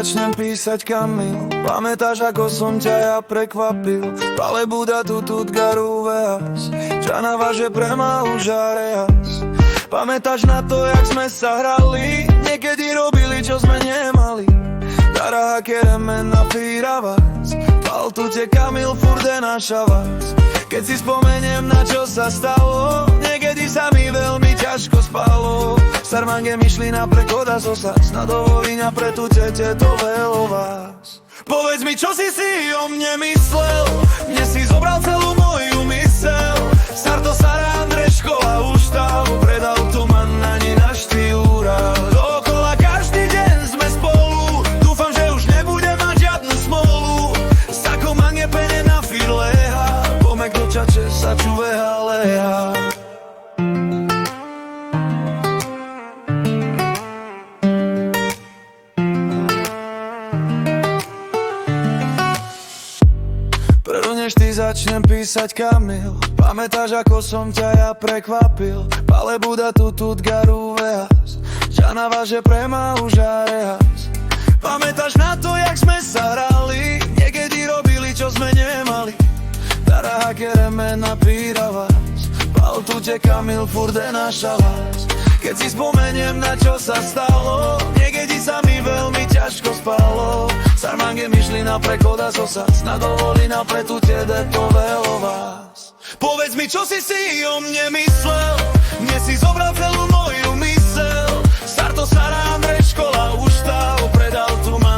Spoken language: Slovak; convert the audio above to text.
začnem písať, Kamil. Pamätáš, ako som ťa ja prekvapil? Pale Buda tu garu veas, Čanava, že prema užareas. Pamätáš na to, jak sme sa hrali? Niekedy robili, čo sme nemali. Daraha kereme na firavas, pal tu te Kamil, furde naša vás. Keď si spomeniem, na čo sa stalo, niekedy sa mi veľmi ťažko spalo. Sarmange myšli na prekoda zosas, na dovolíňa pre tu tete to veľo vás. Povedz mi, čo si o mne myslel? Mne si zobral celú moju mysel. Sarto, Sara, Andreško a ústav, predal tu man ani na štýúra. Dookola každý deň sme spolu, dúfam, že už nebudem mať žiadnu smolu. Sako mange pene na fileha, pomek do čače sa čuveha leha. Než ty začnem písať, Kamil. Pamätáš, ako som ťa ja prekvapil? Pale Buda tu garu veas, Čanava, že prema užareas. Pamätáš na to, jak sme sa hrali? Niekedy robili, čo sme nemali. Daraha kereme na piravas, pal tu te Kamil, furde naša vás. Keď si spomeniem, na čo sa stalo, niekedy sa mi veľmi ťažko spalo. Sarmange myšli na prekoda zosas, na dovolína pre tu tede to veľo vás. Povedz mi, čo si o mne myslel? Mne si zobral celú moju mysel. Sarto, Sara, Andrej, škola, ústav, predal tu ma